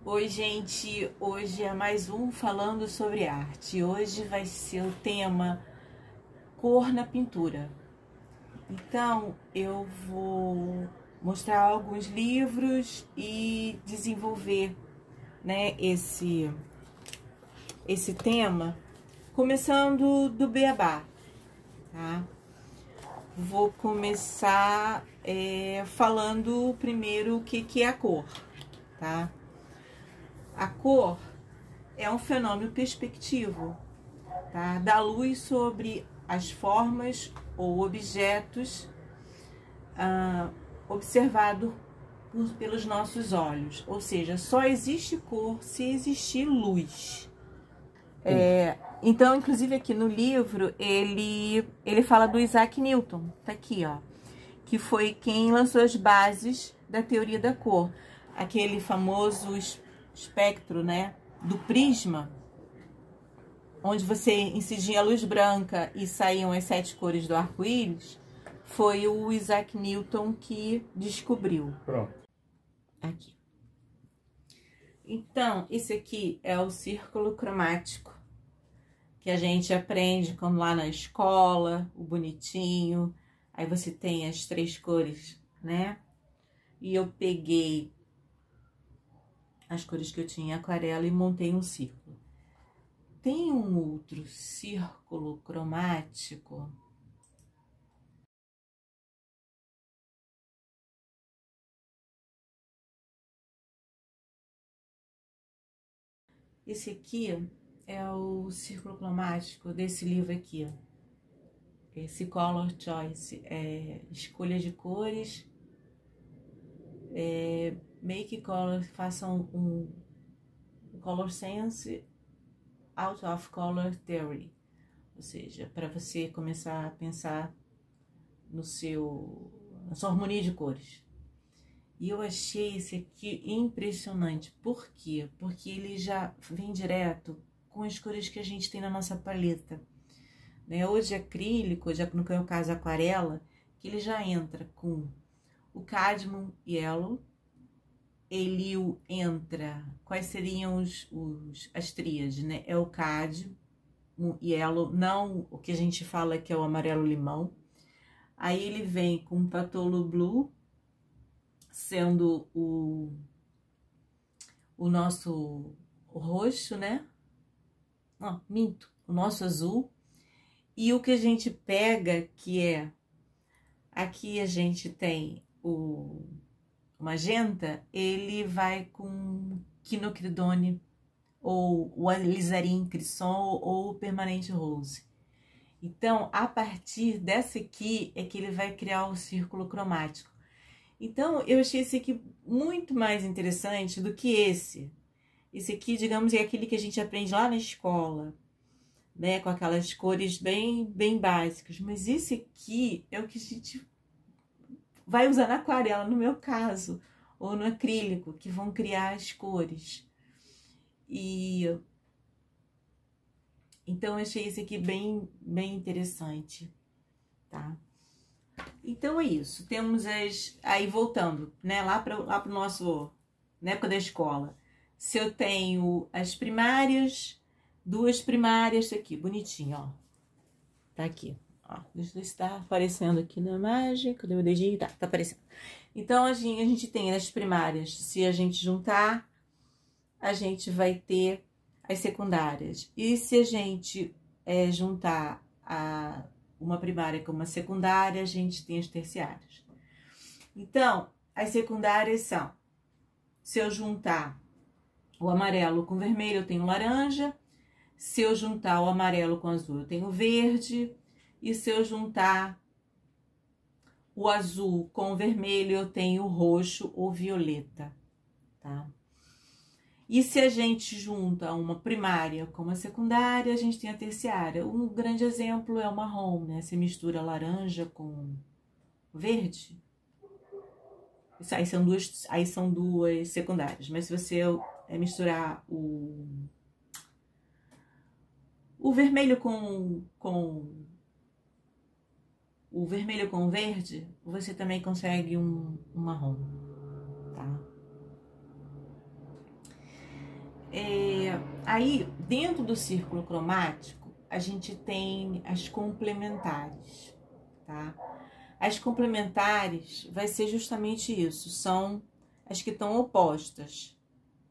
Oi, gente, hoje é mais um Falando sobre Arte. Hoje vai ser o tema cor na pintura. Então, eu vou mostrar alguns livros e desenvolver, né, esse tema, começando do beabá, tá? Vou começar falando primeiro o que é a cor, tá? A cor é um fenômeno perspectivo, tá? Dá luz sobre as formas ou objetos observado pelos nossos olhos. Ou seja, só existe cor se existir luz. Então, inclusive aqui no livro, ele fala do Isaac Newton, tá aqui, ó, que foi quem lançou as bases da teoria da cor. Aquele famoso espectro, né, do prisma, onde você incidia a luz branca e saíam as 7 cores do arco-íris, foi o Isaac Newton que descobriu. Pronto. Aqui. Então, esse aqui é o círculo cromático, que a gente aprende quando lá na escola, o bonitinho. Aí você tem as 3 cores, né? E eu peguei as cores que eu tinha em aquarela e montei um círculo. Tem um outro círculo cromático esse aqui é o círculo cromático desse livro aqui, esse Color Choice, escolha de cores, make color, façam um color sense out of color theory, ou seja, para você começar a pensar na sua harmonia de cores. E eu achei esse aqui impressionante. Por quê? Porque ele já vem direto com as cores que a gente tem na nossa paleta, né? Hoje acrílico, já no meu caso aquarela, que ele já entra com o cadmium yellow. Ele entra, quais seriam as tríades, né? É o cadmium yellow, não o que a gente fala que é o amarelo limão. Aí ele vem com o patolo blue, sendo o nosso roxo, né? Não, minto, o nosso azul. E o que a gente pega, que é, aqui a gente tem o magenta, ele vai com quinocridone, ou o alizarin crisol, ou o permanente rose. Então, a partir dessa aqui, é que ele vai criar o círculo cromático. Então, eu achei esse aqui muito mais interessante do que esse. Esse aqui, digamos, é aquele que a gente aprende lá na escola, né? Com aquelas cores bem básicas. Mas esse aqui é o que a gente vai usar na aquarela, no meu caso, ou no acrílico, que vão criar as cores. Então, eu achei esse aqui bem interessante, tá? Então, é isso. Temos aí, voltando, né, lá pro nosso, na época da escola. Se eu tenho as primárias, 2 primárias, aqui, bonitinho, ó. Tá aqui, ó. Deixa eu ver se tá aparecendo aqui na imagem. Cadê o dedinho? Tá aparecendo. Então, a gente tem as primárias. Se a gente juntar, a gente vai ter as secundárias. E se a gente juntar uma primária com uma secundária, a gente tem as terciárias. Então, as secundárias são, se eu juntar o amarelo com vermelho, eu tenho laranja. Se eu juntar o amarelo com azul, eu tenho verde. E se eu juntar o azul com o vermelho, eu tenho roxo ou violeta, tá? E se a gente junta uma primária com uma secundária, a gente tem a terciária. Um grande exemplo é o marrom, né? Você mistura laranja com verde, aí são duas secundárias. Mas se você misturar o vermelho com o vermelho com o verde, você também consegue um marrom, tá? Aí, dentro do círculo cromático, a gente tem as complementares, tá? As complementares vai ser justamente isso, são as que estão opostas,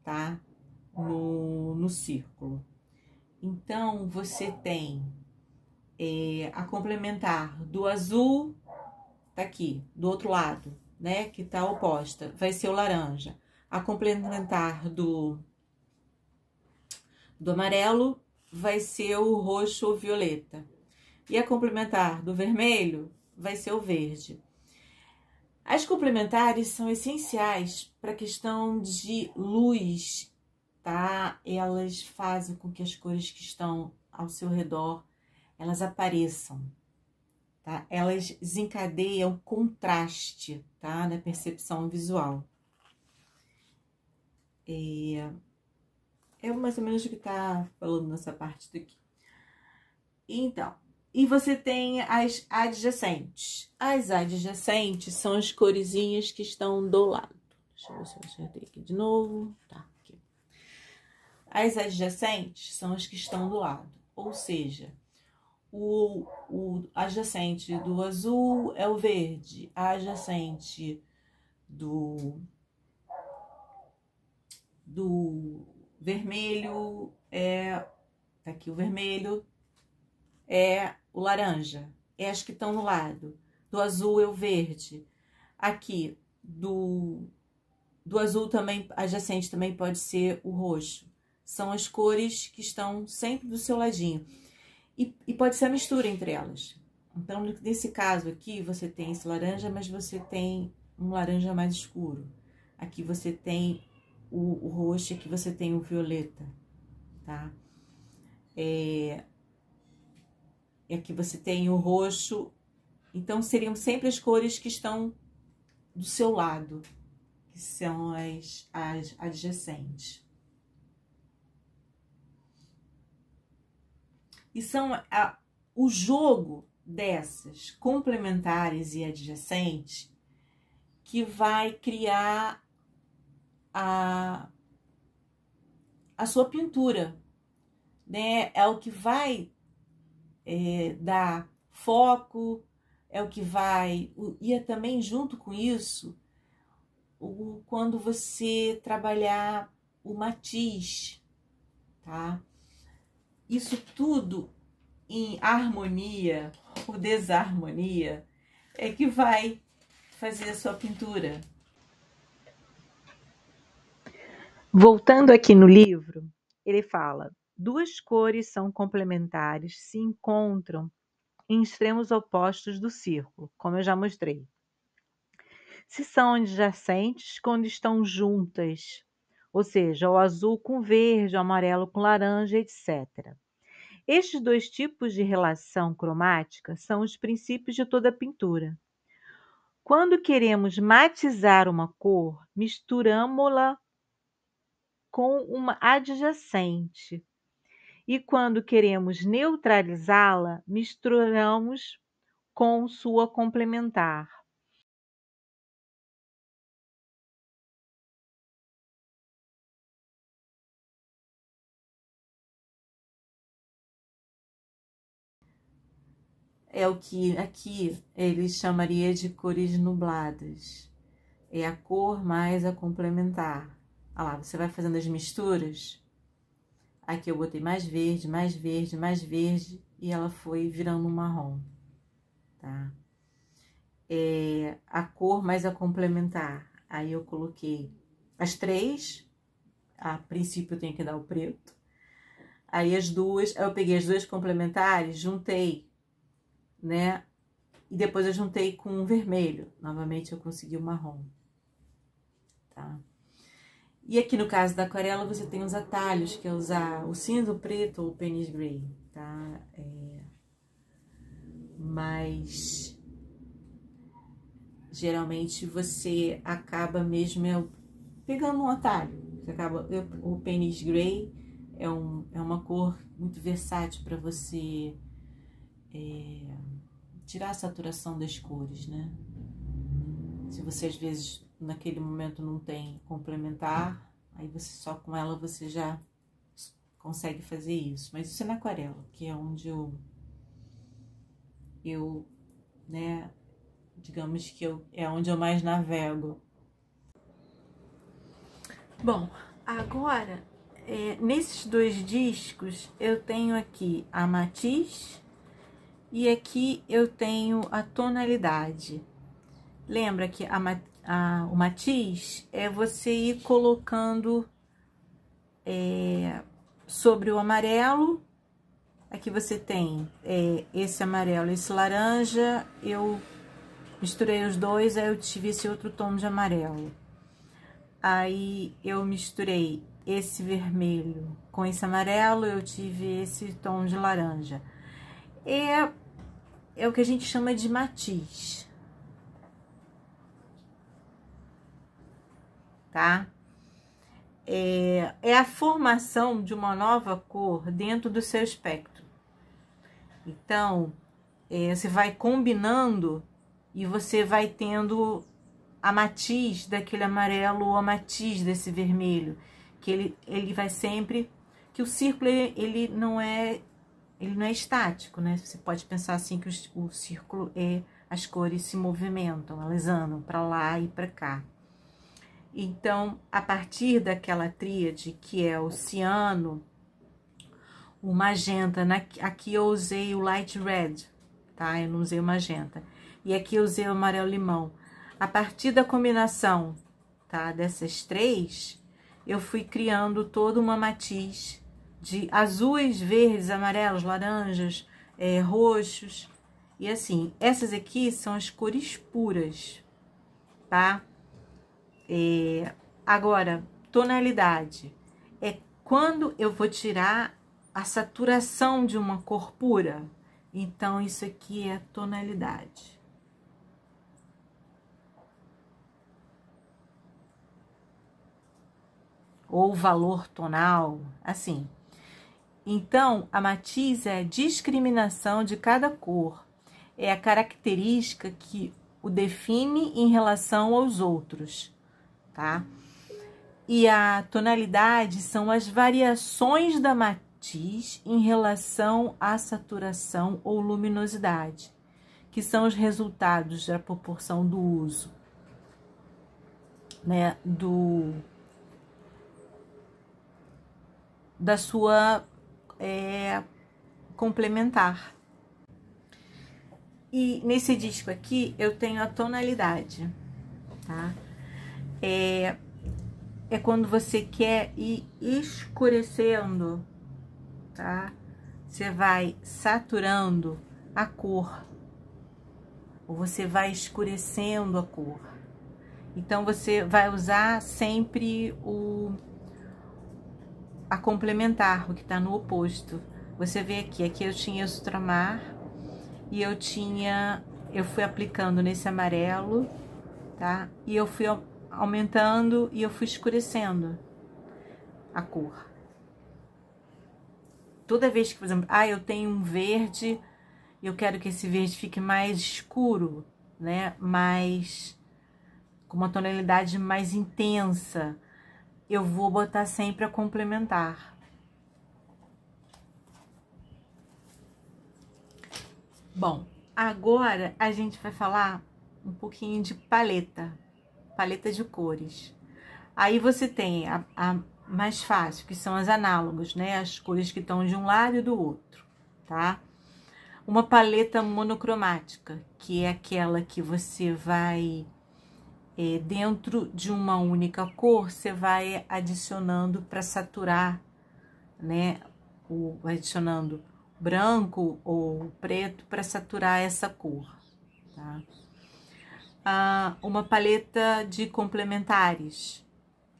tá? No círculo. Então, você tem a complementar do azul, tá aqui, do outro lado, né? Que tá oposta, vai ser o laranja. A complementar do amarelo vai ser o roxo ou violeta. E a complementar do vermelho vai ser o verde. As complementares são essenciais para a questão de luz, tá? Elas fazem com que as cores que estão ao seu redor, elas apareçam, tá? Elas desencadeiam contraste, tá? Na percepção visual. É mais ou menos o que tá falando nessa parte daqui. Então, e você tem as adjacentes. As adjacentes são as coresinhas que estão do lado. Deixa eu ver se eu acertei aqui de novo. Tá, aqui. As adjacentes são as que estão do lado. Ou seja, o adjacente do azul é o verde. A adjacente do vermelho é... Tá aqui o vermelho. É o laranja, é as que estão no lado. Do azul é o verde. Aqui, do azul também, adjacente também pode ser o roxo. São as cores que estão sempre do seu ladinho. E pode ser a mistura entre elas. Então, nesse caso aqui, você tem esse laranja, mas você tem um laranja mais escuro. Aqui você tem o roxo, aqui você tem o violeta, tá? E aqui você tem o roxo. Então, seriam sempre as cores que estão do seu lado, que são as adjacentes. E são o jogo dessas complementares e adjacentes que vai criar a sua pintura, né? É o que vai dar foco, é o que vai... E é também junto com isso, quando você trabalhar o matiz, tá? Isso tudo em harmonia ou desarmonia é que vai fazer a sua pintura. Voltando aqui no livro, ele fala: duas cores são complementares, se encontram em extremos opostos do círculo, como eu já mostrei. Se são adjacentes quando estão juntas, ou seja, o azul com verde, o amarelo com laranja, etc. Estes dois tipos de relação cromática são os princípios de toda pintura. Quando queremos matizar uma cor, misturamos-la com uma adjacente. E quando queremos neutralizá-la, misturamos com sua complementar. É o que aqui ele chamaria de cores nubladas. É a cor mais a complementar. Olha lá, você vai fazendo as misturas. Aqui eu botei mais verde, mais verde, mais verde, e ela foi virando um marrom, tá? A cor mais a complementar. Aí eu coloquei as três. A princípio eu tenho que dar o preto. Aí as duas, eu peguei as duas complementares, juntei, né? E depois eu juntei com o vermelho. Novamente eu consegui o marrom, tá? E aqui no caso da aquarela você tem os atalhos, que é usar o cinza, o preto ou o Penish Gray, tá? Mas geralmente você acaba mesmo pegando um atalho. Você acaba, o Penish Gray é uma cor muito versátil para você tirar a saturação das cores, né? Se você às vezes naquele momento não tem complementar, aí você só com ela você já consegue fazer isso, mas isso é na aquarela, que é onde né, digamos que é onde eu mais navego. Bom, agora, nesses 2 discos, eu tenho aqui a matiz e aqui eu tenho a tonalidade. Lembra que o matiz é você ir colocando sobre o amarelo. Aqui você tem esse amarelo, esse laranja, eu misturei os dois, aí eu tive esse outro tom de amarelo. Aí eu misturei esse vermelho com esse amarelo, eu tive esse tom de laranja. É o que a gente chama de matiz, tá? É a formação de uma nova cor dentro do seu espectro. Então, você vai combinando e você vai tendo a matiz daquele amarelo ou a matiz desse vermelho, que ele vai sempre... Que o círculo, ele não é estático, né? Você pode pensar assim que o círculo as cores se movimentam, elas andam para lá e para cá. Então, a partir daquela tríade, que é o ciano, o magenta, aqui eu usei o light red, tá? Eu não usei o magenta. E aqui eu usei o amarelo limão. A partir da combinação, tá? Dessas 3, eu fui criando toda uma matiz de azuis, verdes, amarelos, laranjas, roxos. E assim, essas aqui são as cores puras, tá? Agora, tonalidade. É quando eu vou tirar a saturação de uma cor pura. Então, isso aqui é tonalidade. Ou valor tonal, assim. Então, a matiz é a discriminação de cada cor. É a característica que o define em relação aos outros, tá? E a tonalidade são as variações da matiz em relação à saturação ou luminosidade, que são os resultados da proporção do uso, né, da sua complementar. E nesse disco aqui eu tenho a tonalidade, tá? É quando você quer ir escurecendo, tá? Você vai saturando a cor, ou você vai escurecendo a cor. Então, você vai usar sempre a complementar, o que tá no oposto. Você vê aqui eu tinha esse ultramar, e eu fui aplicando nesse amarelo, tá? E eu fui aumentando e eu fui escurecendo a cor. Toda vez que, por exemplo, eu tenho um verde, eu quero que esse verde fique mais escuro, né? Com uma tonalidade mais intensa, eu vou botar sempre a complementar. Bom, agora a gente vai falar um pouquinho de paleta de cores. Aí você tem a mais fácil, que são as análogas, né? As cores que estão de um lado e do outro, tá? Uma paleta monocromática, que é aquela que você vai, dentro de uma única cor, você vai adicionando para saturar, né? Adicionando branco ou preto para saturar essa cor, tá? Uma paleta de complementares,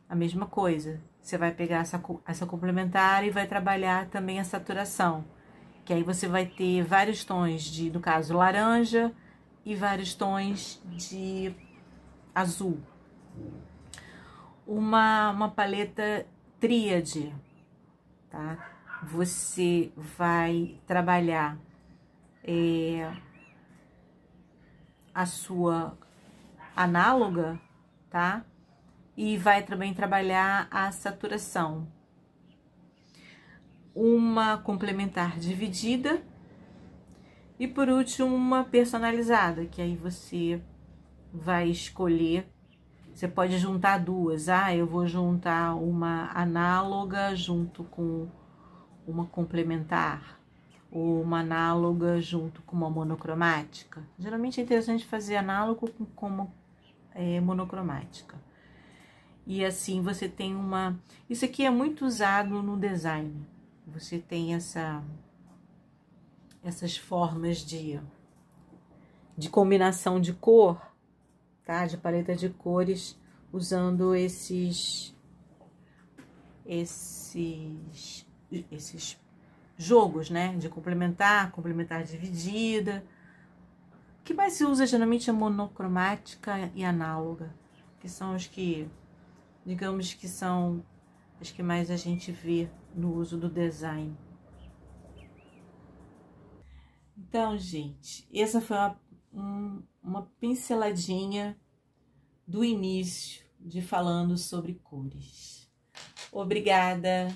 a mesma coisa. Você vai pegar essa complementar e vai trabalhar também a saturação, que aí você vai ter vários tons no caso, laranja e vários tons de azul. Uma paleta tríade, tá? Você vai trabalhar a sua análoga, tá? E vai também trabalhar a saturação. uma complementar dividida e por último uma personalizada, que aí você vai escolher. Você pode juntar duas. Eu vou juntar uma análoga junto com uma complementar, ou uma análoga junto com uma monocromática. Geralmente é interessante fazer análogo com uma monocromática. E assim você tem uma... Isso aqui é muito usado no design. Você tem essas formas de combinação de cor, tá? De paleta de cores, usando esses jogos, né? De complementar dividida. O que mais se usa geralmente é monocromática e análoga, que são os que, digamos que são as que mais a gente vê no uso do design. Então, gente, essa foi uma pinceladinha do início de falando sobre cores. Obrigada!